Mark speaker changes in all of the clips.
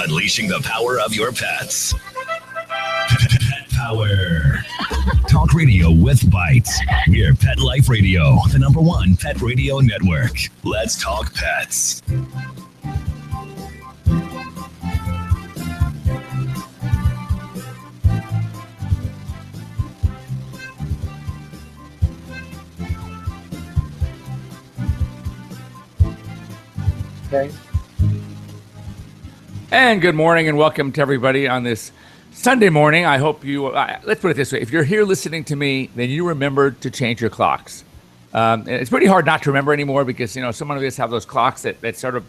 Speaker 1: Unleashing the power of your pets. Pet Power. Talk radio with bites. We're Pet Life Radio, the #1 pet radio network. Let's talk pets.
Speaker 2: Okay. And good morning and welcome to everybody on this Sunday morning. I hope you, let's put it this way. If you're here listening to me, then you remember to change your clocks. And it's pretty hard not to remember anymore because, you know, some of us have those clocks that sort of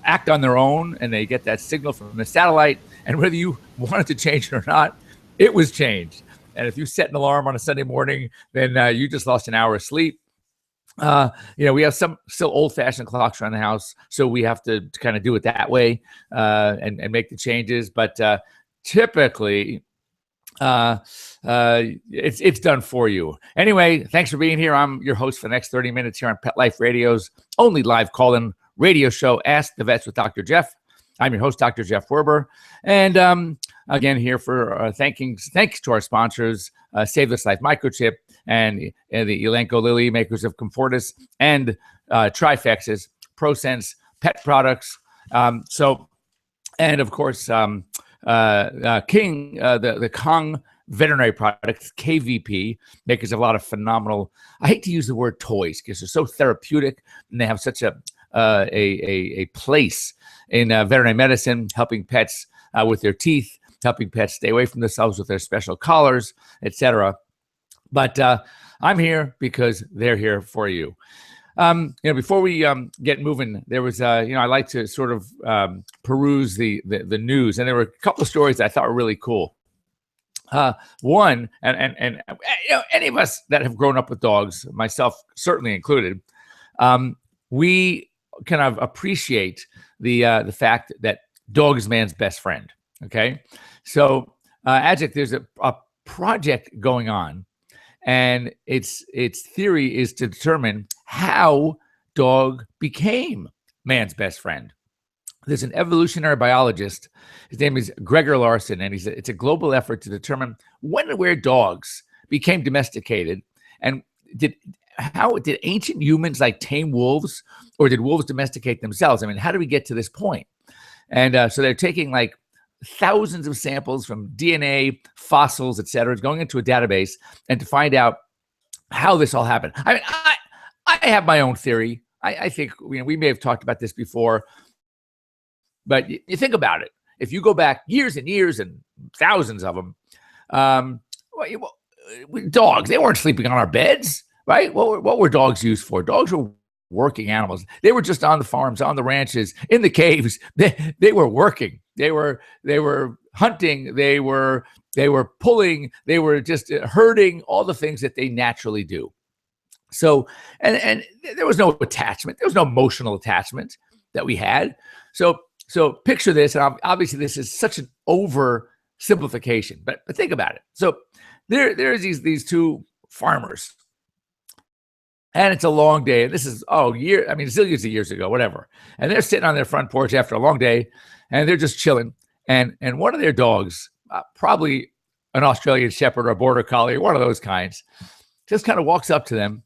Speaker 2: act on their own and they get that signal from the satellite. And whether you wanted to change it or not, it was changed. And if you set an alarm on a Sunday morning, then you just lost an hour of sleep. You know, we have some still old-fashioned clocks around the house, so we have to kind of do it that way and make the changes. But typically, it's done for you. Anyway, thanks for being here. I'm your host for the next 30 minutes here on Pet Life Radio's only live call-in radio show, Ask the Vets with Dr. Jeff. I'm your host, Dr. Jeff Werber, and again here for thanks to our sponsors, Save This Life Microchip, and the Elanco Lily, makers of Comfortis and Trifexes, ProSense pet products. And of course, King, the Kong veterinary products, KVP, makers of a lot of phenomenal, I hate to use the word toys because they're so therapeutic and they have such a place in veterinary medicine, helping pets with their teeth, helping pets stay away from themselves with their special collars, etc. But I'm here because they're here for you. You know, before we get moving, there was, you know, I like to sort of peruse the news, and there were a couple of stories that I thought were really cool. One, and you know, any of us that have grown up with dogs, myself certainly included, we kind of appreciate the fact that dog is man's best friend. Okay, so Adject, there's a project going on. And its theory is to determine how dog became man's best friend. There's an evolutionary biologist. His name is Gregor Larson, and it's a global effort to determine when and where dogs became domesticated, and how did ancient humans like tame wolves, or did wolves domesticate themselves? I mean, how do we get to this point? And so they're taking like thousands of samples from DNA, fossils, etc., going into a database and to find out how this all happened. I mean, I have my own theory. I think, you know, we may have talked about this before, but you think about it. If you go back years and years and thousands of them, dogs, they weren't sleeping on our beds, right? What were dogs used for? Dogs were working animals. They were just on the farms, on the ranches, in the caves. They were working. They were hunting. They were pulling. They were just herding. All the things that they naturally do. So, and there was no attachment. There was no emotional attachment that we had. So picture this. And obviously, this is such an oversimplification. But think about it. So there's these two farmers. And it's a long day. This is, zillions of years ago, whatever. And they're sitting on their front porch after a long day, and they're just chilling. And one of their dogs, probably an Australian Shepherd or a Border Collie, one of those kinds, just kind of walks up to them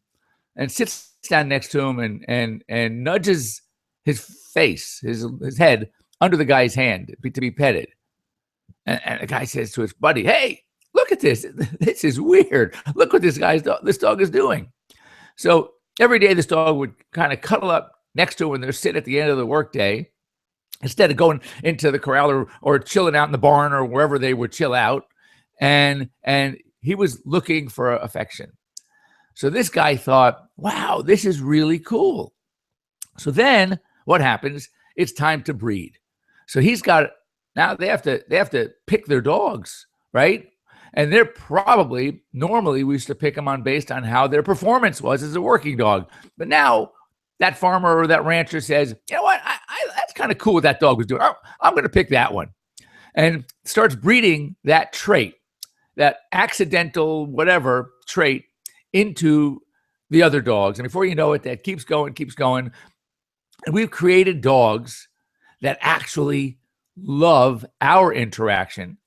Speaker 2: and sits down next to him and nudges his face, his head, under the guy's hand to be petted. And the guy says to his buddy, "Hey, look at this. This is weird. Look what this dog is doing." So every day this dog would kind of cuddle up next to him when they're sitting at the end of the workday, instead of going into the corral or chilling out in the barn or wherever they would chill out. And he was looking for affection. So this guy thought, wow, this is really cool. So then what happens? It's time to breed. So now they have to pick their dogs, right? And they're probably, normally we used to pick them based on how their performance was as a working dog. But now that farmer or that rancher says, you know what, that's kind of cool what that dog was doing. I'm going to pick that one. And starts breeding that trait, that accidental whatever trait, into the other dogs. And before you know it, that keeps going. And we've created dogs that actually love our interaction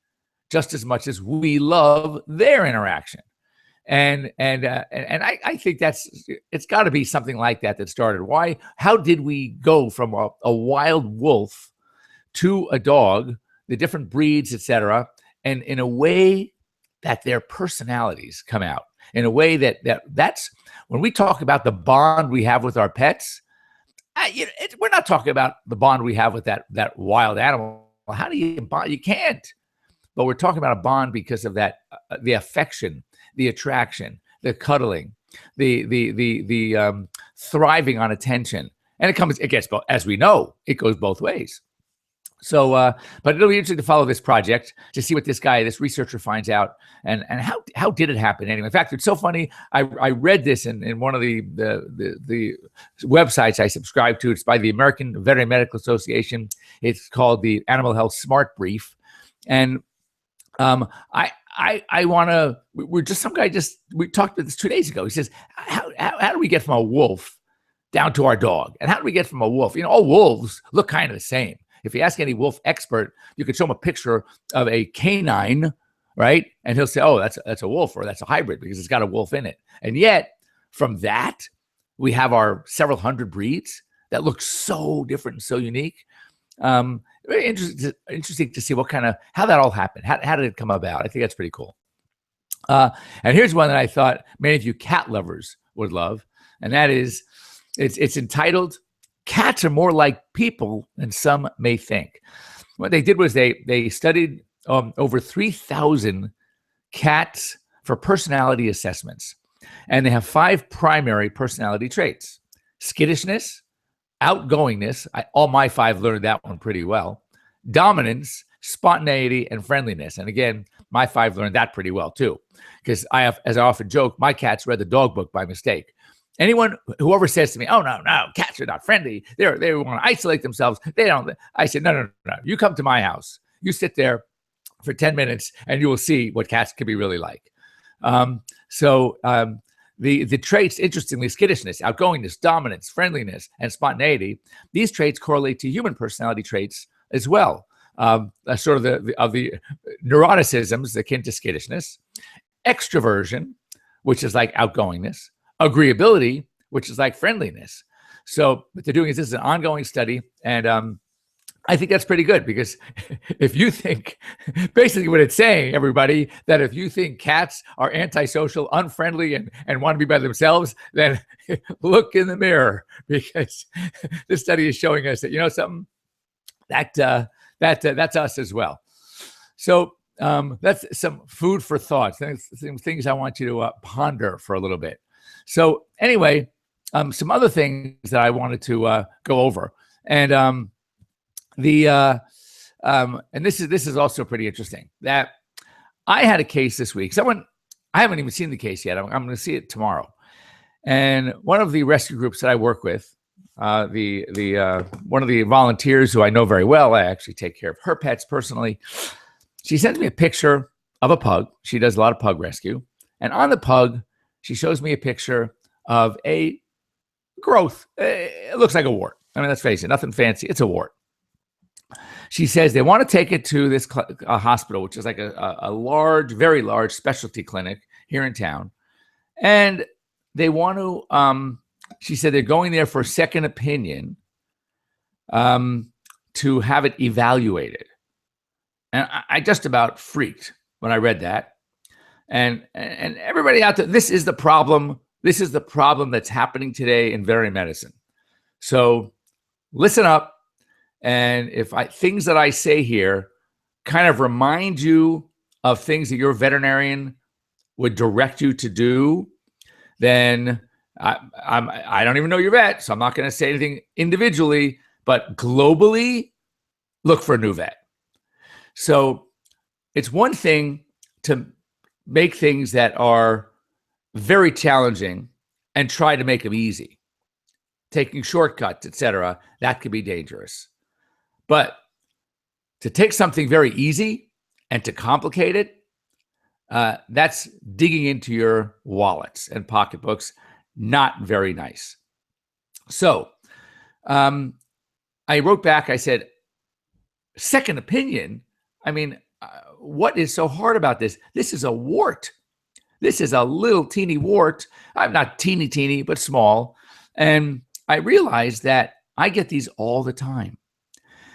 Speaker 2: just as much as we love their interaction. And I think it's got to be something like that started. Why? How did we go from a wild wolf to a dog, the different breeds, etc., and in a way that their personalities come out, in a way that's when we talk about the bond we have with our pets. We're not talking about the bond we have with that wild animal. How do you bond? You can't. But we're talking about a bond because of that, the affection, the attraction, the cuddling, the thriving on attention, and it gets both, as we know, it goes both ways. So, but it'll be interesting to follow this project to see what this researcher finds out, and how did it happen anyway. In fact, it's so funny. I read this in one of the websites I subscribe to. It's by the American Veterinary Medical Association. It's called the Animal Health Smart Brief, and I want to. We're just some guy. We talked about this 2 days ago. He says, how do we get from a wolf down to our dog, and how do we get from a wolf? All wolves look kind of the same. If you ask any wolf expert, you could show him a picture of a canine, right? And he'll say, oh, that's a wolf, or that's a hybrid because it's got a wolf in it. And yet, from that, we have our several hundred breeds that look so different and so unique. Very interesting to see how that all happened. How did it come about? I think that's pretty cool. And here's one that I thought many of you cat lovers would love, and that is, it's entitled, "Cats are more like people than some may think." What they did was they studied over 3,000 cats for personality assessments. And they have 5 primary personality traits: skittishness, outgoingness. All my 5 learned that one pretty well. Dominance, spontaneity, and friendliness. And again, my 5 learned that pretty well too, because as I often joke, my cats read the dog book by mistake. Whoever says to me, "Oh, no, cats are not friendly. They want to isolate themselves. They don't." I said, no. You come to my house. You sit there for 10 minutes and you will see what cats can be really like. The traits, interestingly, skittishness, outgoingness, dominance, friendliness, and spontaneity, these traits correlate to human personality traits as well. Sort of the neuroticisms akin to skittishness, extroversion, which is like outgoingness, agreeability, which is like friendliness. So what they're doing is, this is an ongoing study, and I think that's pretty good, because if you think, basically what it's saying, everybody, that if you think cats are antisocial, unfriendly, and want to be by themselves, then look in the mirror, because this study is showing us that, something, that's us as well. So that's some food for thought, some things I want you to ponder for a little bit. So anyway, some other things that I wanted to go over, and and this is also pretty interesting. That I had a case this week. I haven't even seen the case yet. I'm going to see it tomorrow. And one of the rescue groups that I work with, one of the volunteers who I know very well, I actually take care of her pets personally. She sends me a picture of a pug. She does a lot of pug rescue, and on the pug, she shows me a picture of a growth. It looks like a wart. I mean, let's face it, nothing fancy. It's a wart. She says they want to take it to this hospital, which is like a large, very large specialty clinic here in town. And they want to, she said they're going there for a second opinion to have it evaluated. And I just about freaked when I read that. And everybody out there, this is the problem. This is the problem that's happening today in veterinary medicine. So listen up. And if things that I say here kind of remind you of things that your veterinarian would direct you to do, then I don't even know your vet, so I'm not going to say anything individually, but globally, look for a new vet. So it's one thing to make things that are very challenging and try to make them easy. Taking shortcuts, etc., that could be dangerous. But to take something very easy and to complicate it, that's digging into your wallets and pocketbooks. Not very nice. So I wrote back. I said, second opinion. I mean, what is so hard about this? This is a wart. This is a little teeny wart. I'm not teeny, but small. And I realize that I get these all the time.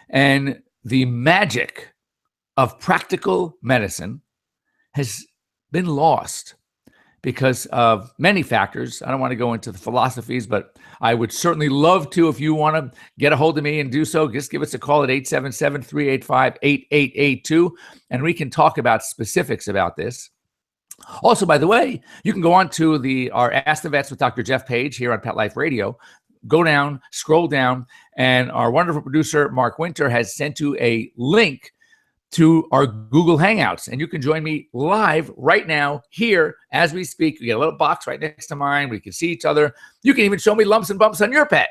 Speaker 2: And the magic of practical medicine has been lost because of many factors. I don't want to go into the philosophies, but I would certainly love to. If you want to get a hold of me and do so, just give us a call at 877-385-8882, and we can talk about specifics about this. Also, by the way, you can go on to our Ask the Vets with Dr. Jeff Page here on Pet Life Radio. Go down, scroll down, and our wonderful producer, Mark Winter, has sent you a link to our Google Hangouts, and you can join me live right now here as we speak. You get a little box right next to mine. We can see each other. You can even show me lumps and bumps on your pet,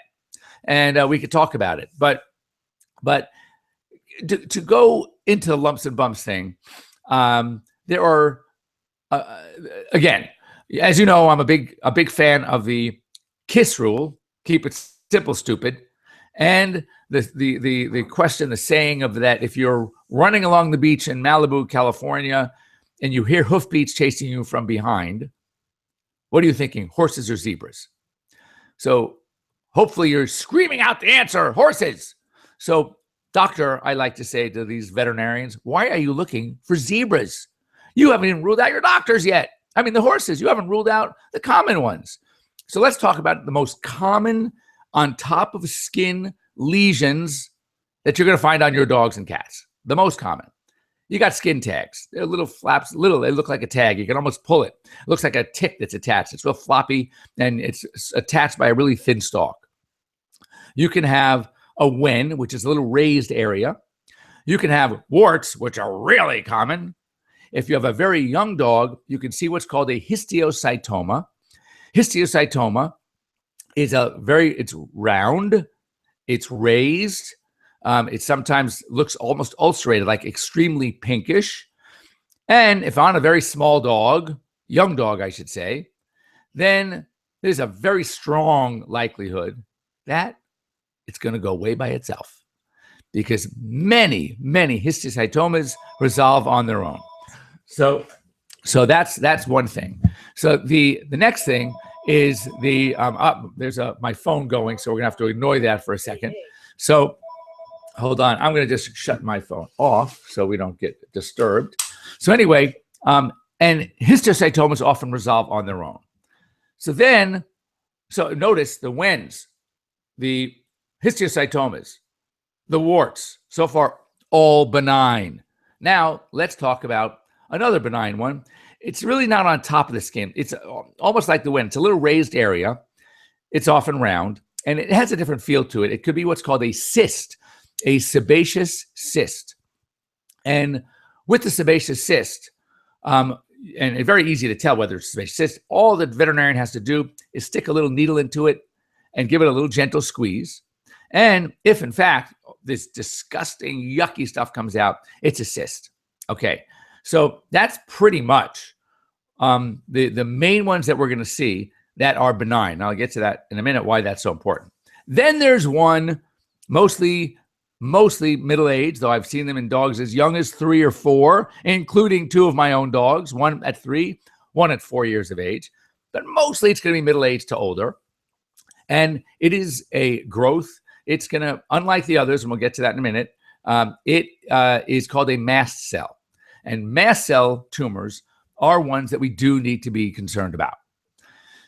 Speaker 2: and we could talk about it. But to go into the lumps and bumps thing, there are again, as you know, I'm a big fan of the KISS rule: keep it simple, stupid, and the question, the saying of that: if you're running along the beach in Malibu, California, and you hear hoofbeats chasing you from behind, what are you thinking? Horses or zebras? So hopefully you're screaming out the answer, horses. So, doctor, I like to say to these veterinarians, why are you looking for zebras? You haven't even ruled out your doctors yet. I mean, the horses, you haven't ruled out the common ones. So let's talk about the most common on top of skin lesions that you're going to find on your dogs and cats. The most common. You got skin tags. They're little flaps, they look like a tag. You can almost pull it. It looks like a tick that's attached. It's real floppy, and it's attached by a really thin stalk. You can have a wen, which is a little raised area. You can have warts, which are really common. If you have a very young dog, you can see what's called a histiocytoma. Histiocytoma is it's round, it's raised. It sometimes looks almost ulcerated, like extremely pinkish. And if on a very small dog, young dog, I should say, then there's a very strong likelihood that it's going to go away by itself, because many histiocytomas resolve on their own. So that's one thing. So the next thing is there's my phone going, so we're gonna have to ignore that for a second. So hold on, I'm gonna just shut my phone off so we don't get disturbed. So anyway, and histiocytomas often resolve on their own. So notice the wens, the histiocytomas, the warts, so far all benign. Now let's talk about another benign one. It's really not on top of the skin. It's almost like the wen. It's a little raised area. It's often round, and it has a different feel to it. It could be what's called a cyst, a sebaceous cyst. And with the sebaceous cyst, and it's very easy to tell whether it's a sebaceous cyst, all the veterinarian has to do is stick a little needle into it and give it a little gentle squeeze. And if, in fact, this disgusting, yucky stuff comes out, it's a cyst. Okay. So that's pretty much the main ones that we're going to see that are benign. Now, I'll get to that in a minute, why that's so important. Then there's one, mostly middle-aged, though I've seen them in dogs as young as 3 or 4, including 2 of my own dogs, one at 3, one at 4 years of age. But mostly it's going to be middle-aged to older. And it is a growth. It's going to, unlike the others, and we'll get to that in a minute, it is called a mast cell. And mast cell tumors are ones that we do need to be concerned about.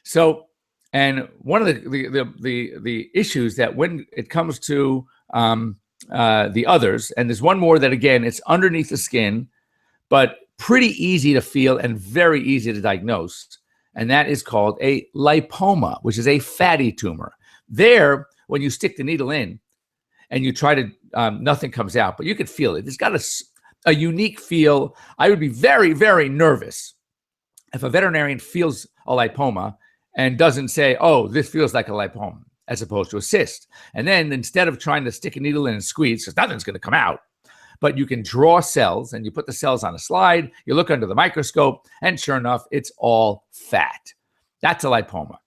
Speaker 2: So, and one of the issues that when it comes to the others, and there's one more that, again, it's underneath the skin, but pretty easy to feel and very easy to diagnose, and that is called a lipoma, which is a fatty tumor. There, when you stick the needle in and you try to, nothing comes out, but you can feel it. It's got a unique feel. I would be very, very nervous if a veterinarian feels a lipoma and doesn't say, oh, this feels like a lipoma, as opposed to a cyst. And then instead of trying to stick a needle in and squeeze, because nothing's going to come out, but you can draw cells and you put the cells on a slide, you look under the microscope, and sure enough, it's all fat. That's a lipoma.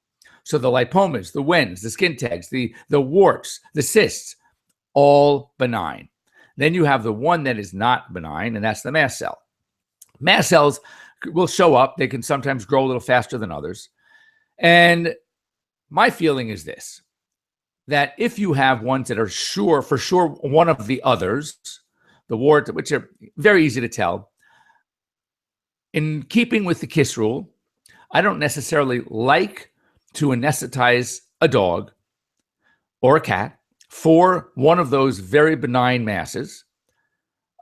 Speaker 2: So the lipomas, the wens, the skin tags, the warts, the cysts, all benign. Then you have the one that is not benign, and that's the mast cell. Mast cells will show up. They can sometimes grow a little faster than others. And my feeling is this, that if you have ones that are for sure one of the others, the warts, which are very easy to tell, in keeping with the KISS rule, I don't necessarily like to anesthetize a dog or a cat for one of those very benign masses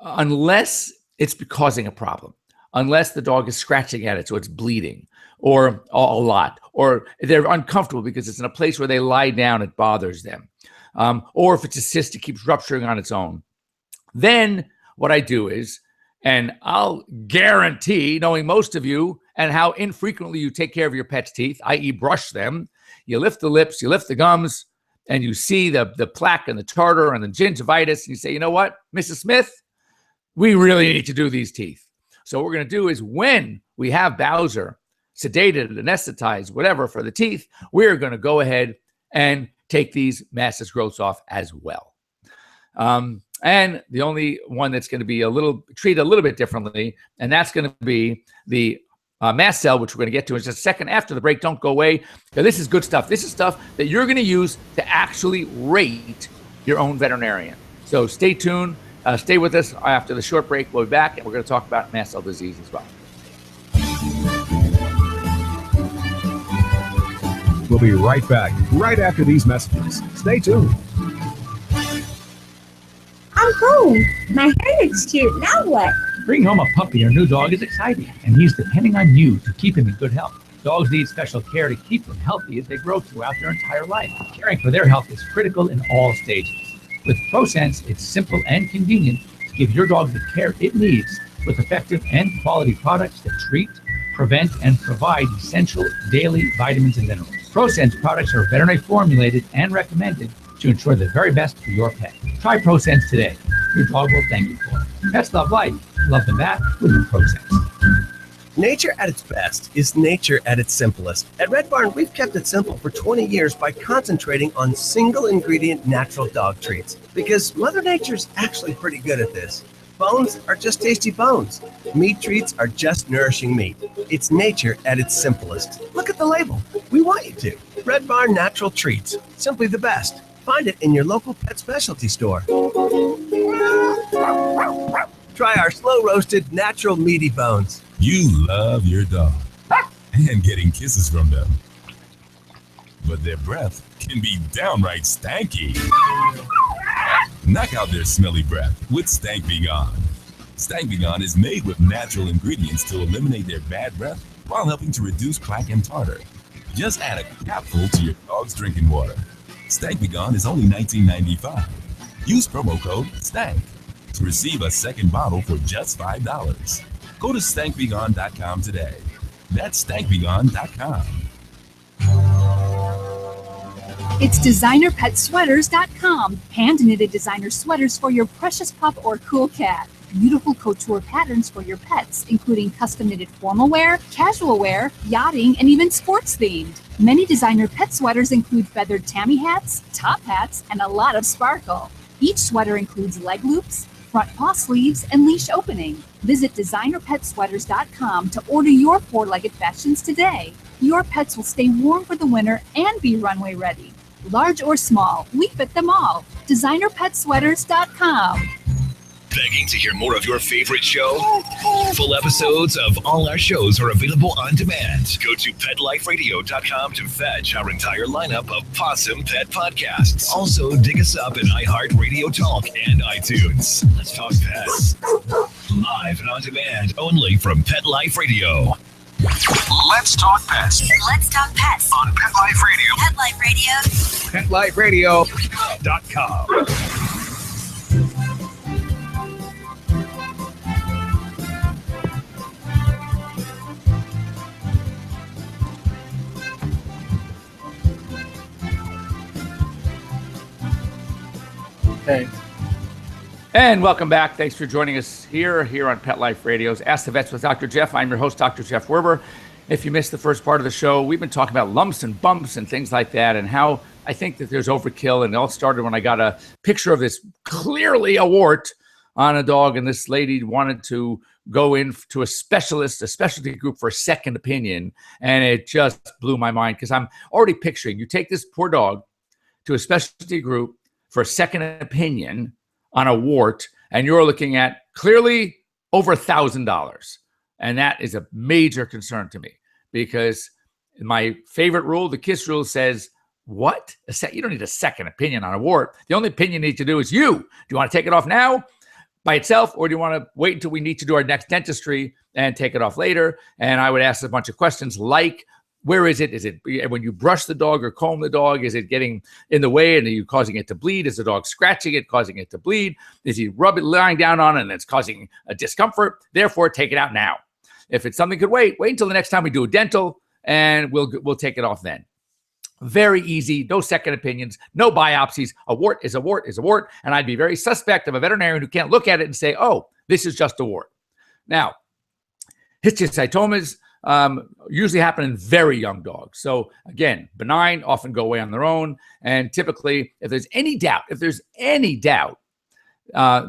Speaker 2: unless it's causing a problem, unless the dog is scratching at it so it's bleeding, or a lot, or they're uncomfortable because it's in a place where they lie down, it bothers them, or if it's a cyst, it keeps rupturing on its own. Then what I do is, and I'll guarantee, knowing most of you and how infrequently you take care of your pet's teeth, i.e. brush them, you lift the lips, you lift the gums, and you see the plaque and the tartar and the gingivitis, and you say, you know what, Mrs. Smith, we really need to do these teeth. So what we're going to do is, when we have Bowser sedated, anesthetized, whatever, for the teeth, we're going to go ahead and take these masses growths off as well. And the only one that's going to be treated a little bit differently, and that's going to be the mast cell, which we're going to get to in just a second after the break. Don't go away. Now, this is good stuff. This is stuff that you're going to use to actually rate your own veterinarian. So stay tuned. Stay with us after the short break. We'll be back, and we're going to talk about mast cell disease as well.
Speaker 3: We'll be right back, right after these messages. Stay tuned.
Speaker 4: I'm home. My hair is cute. Now what?
Speaker 5: Bringing home a puppy or new dog is exciting, and he's depending on you to keep him in good health. Dogs need special care to keep them healthy as they grow throughout their entire life. Caring for their health is critical in all stages. With ProSense, it's simple and convenient to give your dog the care it needs with effective and quality products that treat, prevent, and provide essential daily vitamins and minerals. ProSense products are veterinary formulated and recommended to ensure the very best for your pet. Try ProSense today. Your dog will thank you for it. Pets love life. Love them back with ProSense.
Speaker 6: Nature at its best is nature at its simplest. At Red Barn, we've kept it simple for 20 years by concentrating on single ingredient natural dog treats, because Mother Nature's actually pretty good at this. Bones are just tasty bones. Meat treats are just nourishing meat. It's nature at its simplest. Look at the label. We want you to. Red Barn Natural Treats. Simply the best. Find it in your local pet specialty store. Try our slow-roasted, natural meaty bones.
Speaker 1: You love your dog and getting kisses from them. But their breath can be downright stanky. Knock out their smelly breath with Stank Be Gone. Stank Be Gone is made with natural ingredients to eliminate their bad breath while helping to reduce plaque and tartar. Just add a capful to your dog's drinking water. Stank Be Gone is only $19.95. Use promo code STANK to receive a second bottle for just $5. Go to stankbegone.com today. That's stankbegone.com.
Speaker 7: It's designerpetsweaters.com. Hand-knitted designer sweaters for your precious pup or cool cat. Beautiful couture patterns for your pets, including custom-knitted formal wear, casual wear, yachting, and even sports-themed. Many designer pet sweaters include feathered tammy hats, top hats, and a lot of sparkle. Each sweater includes leg loops, front paw sleeves, and leash opening. Visit designerpetsweaters.com to order your four-legged fashions today. Your pets will stay warm for the winter and be runway ready. Large or small, we fit them all. designerpetsweaters.com.
Speaker 1: Begging to hear more of your favorite show? Full episodes of all our shows are available on demand. Go to PetLifeRadio.com to fetch our entire lineup of Possum Pet podcasts. Also, dig us up at iHeartRadio Talk and iTunes. Let's talk pets. Live and on demand only from Pet Life Radio. Let's talk pets.
Speaker 8: Let's talk pets
Speaker 1: On Pet Life Radio.
Speaker 8: Pet Life Radio.
Speaker 3: PetLifeRadio.com.
Speaker 2: Okay. And welcome back. Thanks for joining us here on Pet Life Radio's Ask the Vets with Dr. Jeff. I'm your host, Dr. Jeff Werber. If you missed the first part of the show, we've been talking about lumps and bumps and things like that, and how I think that there's overkill. And it all started when I got a picture of this clearly a wart on a dog, and this lady wanted to go in to a specialty group for a second opinion, and it just blew my mind because I'm already picturing you take this poor dog to a specialty group for a second opinion on a wart, and you're looking at clearly over $1,000. And that is a major concern to me because my favorite rule, the KISS rule, says, what? You don't need a second opinion on a wart. The only opinion you need to do is you. Do you want to take it off now by itself, or do you want to wait until we need to do our next dentistry and take it off later? And I would ask a bunch of questions like, where is it? Is it when you brush the dog or comb the dog? Is it getting in the way and are you causing it to bleed? Is the dog scratching it, causing it to bleed? Is he lying down on it and it's causing a discomfort? Therefore, take it out now. If it's something could wait until the next time we do a dental and we'll take it off then. Very easy, no second opinions, no biopsies. A wart is a wart is a wart. And I'd be very suspect of a veterinarian who can't look at it and say, oh, this is just a wart. Now, histiocytomas usually happen in very young dogs. So again, benign, often go away on their own. And typically, if there's any doubt,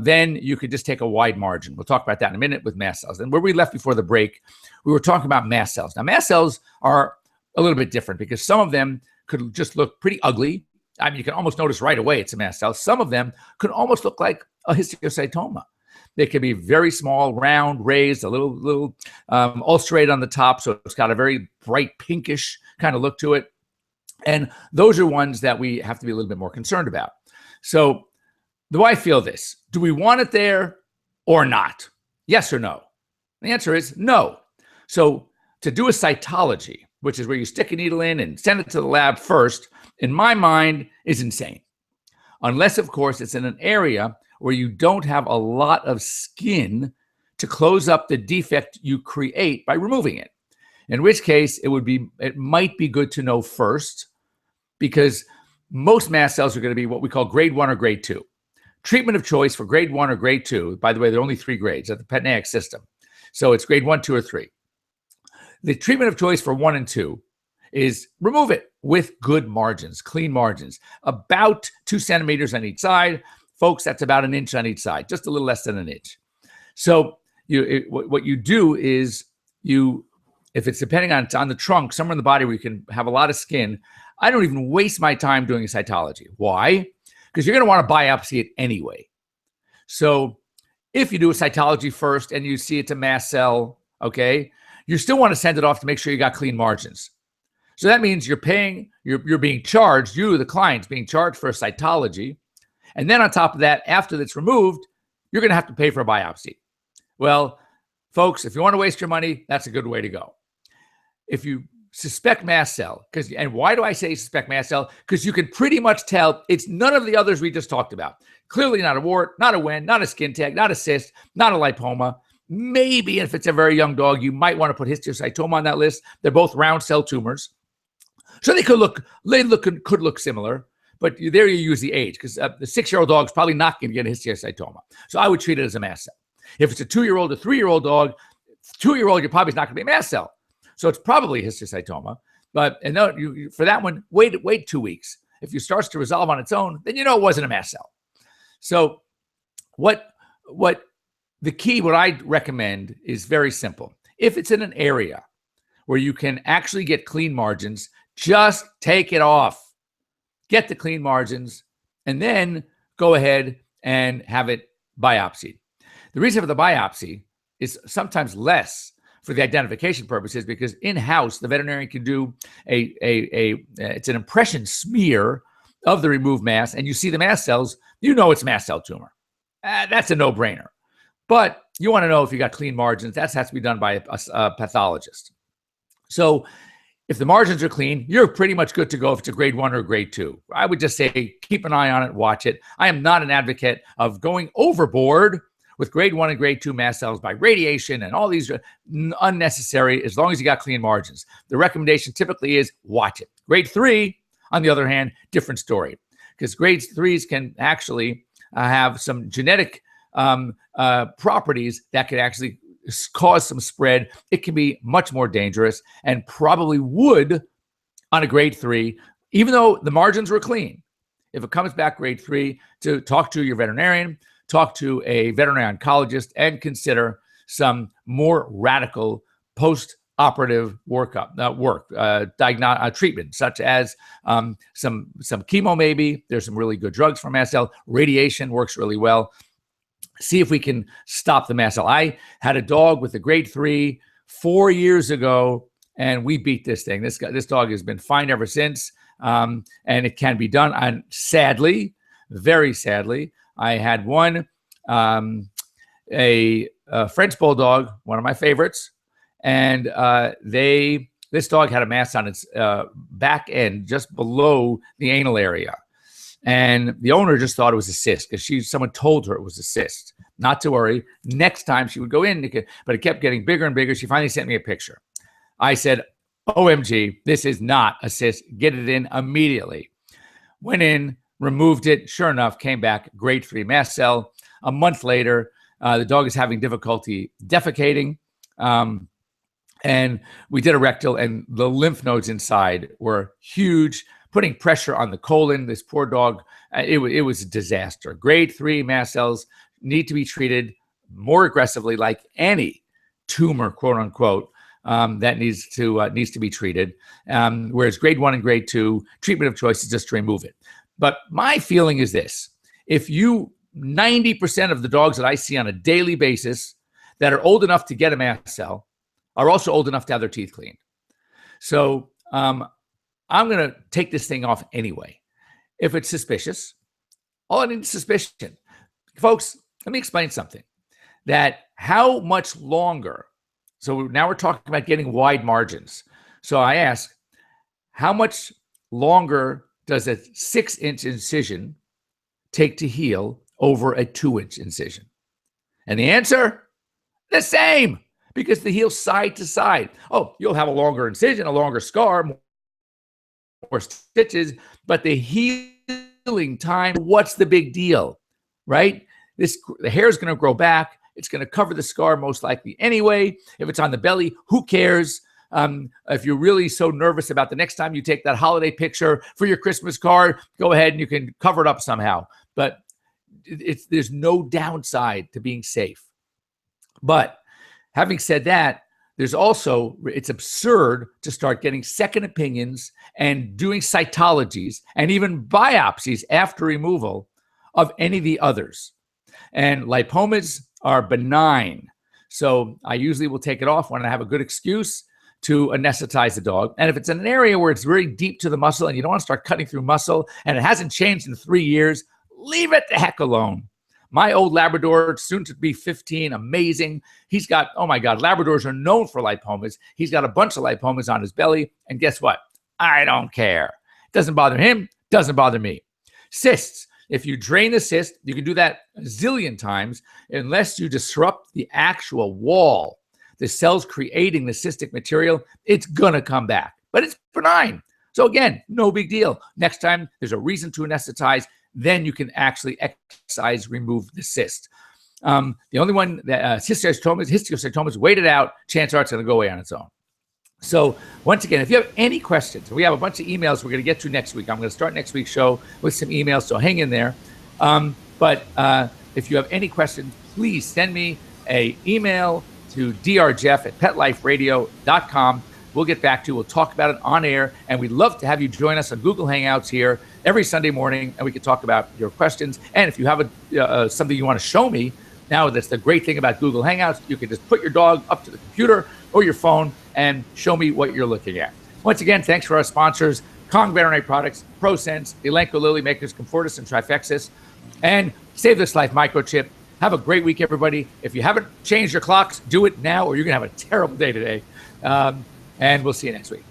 Speaker 2: then you could just take a wide margin. We'll talk about that in a minute with mast cells. And where we left before the break, we were talking about mast cells. Now, mast cells are a little bit different because some of them could just look pretty ugly. I mean, you can almost notice right away it's a mast cell. Some of them could almost look like a histiocytoma. They can be very small, round, raised, a little ulcerated on the top. So it's got a very bright pinkish kind of look to it. And those are ones that we have to be a little bit more concerned about. So do I feel this? Do we want it there or not? Yes or no? The answer is no. So to do a cytology, which is where you stick a needle in and send it to the lab first, in my mind, is insane. Unless, of course, it's in an area where you don't have a lot of skin to close up the defect you create by removing it. In which case, it might be good to know first, because most mast cells are going to be what we call grade 1 or grade 2. Treatment of choice for grade 1 or grade 2, by the way, there are only 3 grades at the Petnaik system. So it's grade 1, 2, or 3. The treatment of choice for 1 and 2 is remove it with good margins, clean margins, about 2 centimeters on each side. Folks, that's about 1 inch on each side, just a little less than 1 inch. So what you do is if it's depending on the trunk, somewhere in the body where you can have a lot of skin, I don't even waste my time doing a cytology. Why? Because you're going to want to biopsy it anyway. So if you do a cytology first and you see it's a mast cell, okay, you still want to send it off to make sure you got clean margins. So that means you're being charged, you, the client's being charged for a cytology. And then on top of that, after that's removed, you're going to have to pay for a biopsy. Well, folks, if you want to waste your money, that's a good way to go. If you suspect mast cell, and why do I say suspect mast cell? Because you can pretty much tell it's none of the others we just talked about. Clearly not a wart, not a wen, not a skin tag, not a cyst, not a lipoma. Maybe if it's a very young dog, you might want to put histiocytoma on that list. They're both round cell tumors. So they could look similar, but there you use the age, because the 6-year-old dog is probably not going to get a histiocytoma. So I would treat it as a mast cell. If it's a 2-year-old or 3-year-old dog, 2-year-old, you're probably not going to be a mast cell. So it's probably histiocytoma. For that one, wait 2 weeks. If it starts to resolve on its own, then you know it wasn't a mast cell. So what I recommend is very simple. If it's in an area where you can actually get clean margins, just take it off. Get the clean margins, and then go ahead and have it biopsied. The reason for the biopsy is sometimes less for the identification purposes, because in-house, the veterinarian can do it's an impression smear of the removed mass, and you see the mast cells, you know it's mast cell tumor. That's a no-brainer. But you want to know if you got clean margins. That has to be done by a pathologist. So if the margins are clean, you're pretty much good to go if it's a grade 1 or grade 2. I would just say keep an eye on it, watch it. I am not an advocate of going overboard with grade 1 and grade 2 mast cells by radiation and all these unnecessary, as long as you got clean margins. The recommendation typically is watch it. Grade 3, on the other hand, different story, because grade 3s can actually have some genetic properties that could actually cause some spread. It can be much more dangerous, and probably would on a grade 3, even though the margins were clean. If it comes back grade 3, to talk to your veterinarian, talk to a veterinary oncologist and consider some more radical post-operative treatment, such as some chemo maybe. There's some really good drugs for mast cell. Radiation works really well. See if we can stop the mast cell. I had a dog with a grade 3 4 years ago, and we beat this thing. This dog has been fine ever since, and it can be done. And sadly, very sadly, I had one, a French bulldog, one of my favorites, and this dog had a mass on its back end, just below the anal area. And the owner just thought it was a cyst because someone told her it was a cyst. Not to worry. Next time she would go in, but it kept getting bigger and bigger. She finally sent me a picture. I said, OMG, this is not a cyst. Get it in immediately. Went in, removed it. Sure enough, came back, grade 3 mast cell. A month later, the dog is having difficulty defecating. And we did a rectal, and the lymph nodes inside were huge, putting pressure on the colon. This poor dog, it was a disaster. Grade 3 mast cells need to be treated more aggressively, like any tumor, quote unquote, that needs to be treated. Whereas grade 1 and grade 2, treatment of choice is just to remove it. But my feeling is this: if 90% of the dogs that I see on a daily basis that are old enough to get a mast cell are also old enough to have their teeth cleaned. So I'm going to take this thing off anyway. If it's suspicious, all I need is suspicion. Folks, let me explain something. That how much longer, so now we're talking about getting wide margins. So I ask, how much longer does a 6-inch incision take to heal over a 2-inch incision? And the answer, the same, because they heal side to side. Oh, you'll have a longer incision, a longer scar, more stitches, but the healing time, what's the big deal, right? The hair is going to grow back. It's going to cover the scar most likely anyway. If it's on the belly, who cares? If you're really so nervous about the next time you take that holiday picture for your Christmas card, go ahead and you can cover it up somehow. But there's no downside to being safe. But having said that, it's absurd to start getting second opinions and doing cytologies and even biopsies after removal of any of the others. And lipomas are benign. So I usually will take it off when I have a good excuse to anesthetize the dog. And if it's in an area where it's very deep to the muscle and you don't want to start cutting through muscle and it hasn't changed in 3 years, leave it the heck alone. My old Labrador, soon to be 15, amazing. He's got, oh my God, Labradors are known for lipomas. He's got a bunch of lipomas on his belly. And guess what? I don't care. It doesn't bother him, doesn't bother me. Cysts. If you drain the cyst, you can do that a zillion times unless you disrupt the actual wall. The cells creating the cystic material, it's going to come back. But it's benign. So again, no big deal. Next time there's a reason to anesthetize, then you can actually excise, remove the cyst. The only one that histiocytomas, wait it out. Chances are it's going to go away on its own. So once again, if you have any questions, we have a bunch of emails we're going to get to next week. I'm going to start next week's show with some emails, so hang in there. But if you have any questions, please send me an email to drjeff@petliferadio.com. We'll get back to you. We'll talk about it on air, and we'd love to have you join us on Google Hangouts here every Sunday morning, and we can talk about your questions. And if you have something you want to show me, now that's the great thing about Google Hangouts, you can just put your dog up to the computer or your phone and show me what you're looking at. Once again, thanks for our sponsors, Kong Veterinary Products, ProSense, Elanco Lily Makers, Comfortis, and Trifexis, and Save This Life Microchip. Have a great week, everybody. If you haven't changed your clocks, do it now, or you're going to have a terrible day today. And we'll see you next week.